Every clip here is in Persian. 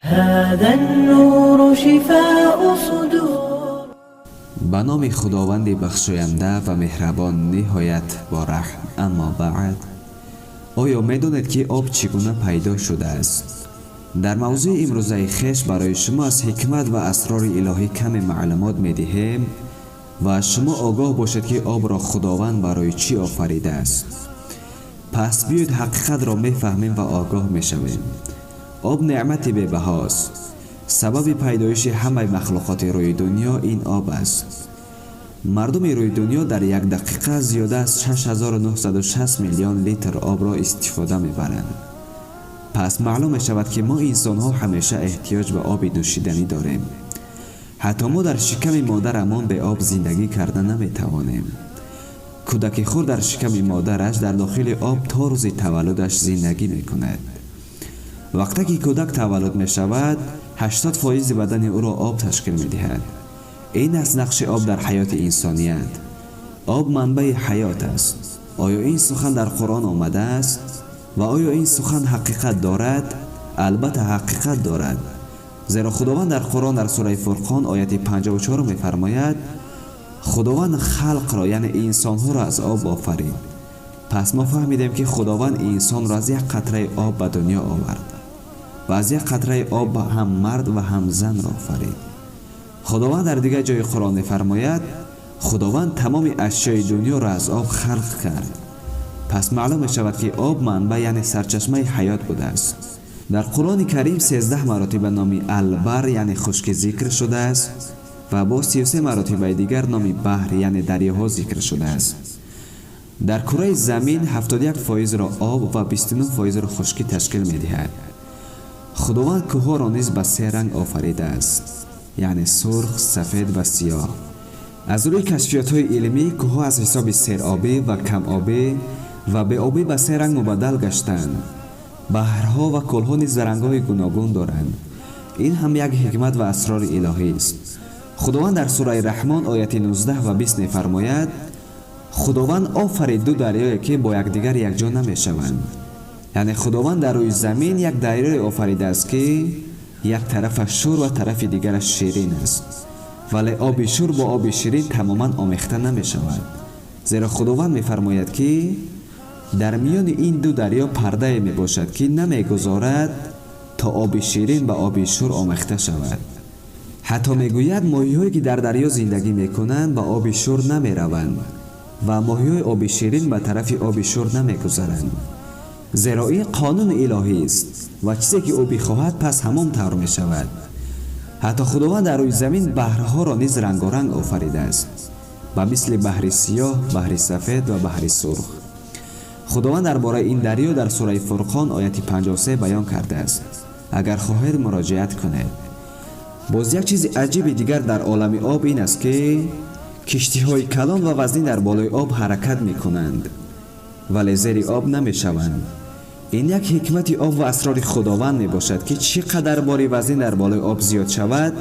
هذا النور شفاء صدور. به نام خداوند بخشاینده و مهربان نهایت با رحم. اما بعد، آیا میدانید که آب چگونه پیدا شده است؟ در موضوع امروزه خویش برای شما از حکمت و اسرار الهی کمی معلومات میدهیم و شما آگاه باشید که آب را خداوند برای چی آفریده است. پس بیایید حقیقت را میفهمیم و آگاه میشویم. آب نعمتی بی‌بهاست. سبب پیدایش همه مخلوقات روی دنیا این آب است. مردم روی دنیا در یک دقیقه زیاده از 6960 میلیون لیتر آب را استفاده میبرند. پس معلوم می شود که ما انسان ها همیشه احتیاج به آب نوشیدنی داریم. حتی ما در شکم مادرمان به آب زندگی کردن نمی توانیم. کودک خود در شکم مادرش در داخل آب تا روز تولدش زندگی می کند. وقتی که کودک تولد می شود 80% بدن او را آب تشکیل می دهد. این است نقش آب در حیات انسانیت. آب منبع حیات است. آیا این سخن در قرآن آمده است؟ و آیا این سخن حقیقت دارد؟ البته حقیقت دارد. زیرا خداوند در قرآن در سوره فرقان آیت 54 می فرماید خداوند خلق را یعنی انسان ها را از آب آفرید. پس ما فهمیدیم که خداوند انسان را از یک قطره آب به دنیا آورد و از یک قطره آب هم مرد و هم زن را آفرید. خداوند در دیگر جای قرآن فرماید خداوند تمام اشیای دنیا را از آب خلق کرد. پس معلوم می شود که آب منبع یعنی سرچشمه حیات بوده است. در قرآن کریم 13 مراتب نام البر یعنی خشکی ذکر شده است و با 33 مراتب دیگر نام بحر یعنی دریاها ذکر شده است. در کره زمین 71% را آب و 29% را خشکی تشکیل می دهد. خداوند کوه را نیز به 3 رنگ آفریده است، یعنی سرخ، سفید و سیاه. از روی کشفیات های علمی کوه از حساب سرآبی و کم آبی و به آبی به 3 رنگ مبدل گشتند. بحرها و کلها نیز رنگ‌های گوناگون دارند. این هم یک حکمت و اسرار الهی است. خداوند در سوره رحمان آیت 19 و 20 می‌فرماید خداوند آفرید 2 دریایی که با یکدیگر یکجا نمی‌شوند. یعنی خداوند در روی زمین یک دریای آفریده است که یک طرف شور و طرف دیگرش شیرین است. ولی آب شور با آب شیرین تماما آمیخته نمی‌شود. زیرا خداوند می‌فرماید که در میان این 2 دریا پرده می باشد که نمی گذارد تا آب شیرین به آب شور آمیخته شود. حتی می گوید ماهی هایی که در دریا زندگی می کنند به آب شور نمی روند و ماهی های آب شیرین به طرف آب شور نمی گذارند. زیرا این قانون الهی است و چیزی که او بخواهد پس همان طور می شود. حتی خداوند در روی زمین بحرها را نیز رنگارنگ آفریده است، به مثل بحر سیاه، بحر سفید و بحر سرخ. خداوند درباره این دریا در سوره فرقان آیت 53 بیان کرده است. اگر خواهید مراجعت کنید. باز یک چیز عجیب دیگر در عالم آب این است که کشتی های کلان و وزنی در بالای آب حرکت می کنند ولی زیر آب نمی شوند. این یک حکمت آب و اسرار خداوند می باشد که چقدر بار وزنی در بالای آب زیاد شود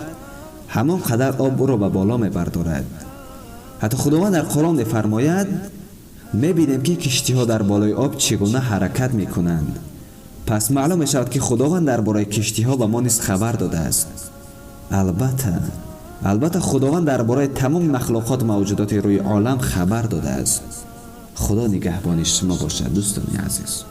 همان قدر آب او را به بالا می بردارد. حتی خداوند در قرآن فرماید می‌بینیم که کشتی‌ها در بالای آب چگونه حرکت می‌کنند. پس معلوم می‌شود که خداوند درباره کشتی‌ها به ما نیز خبر داده است. البته خداوند درباره تمام مخلوقات موجودات روی عالم خبر داده است. خدا نگهبان شما باشد دوستان عزیز.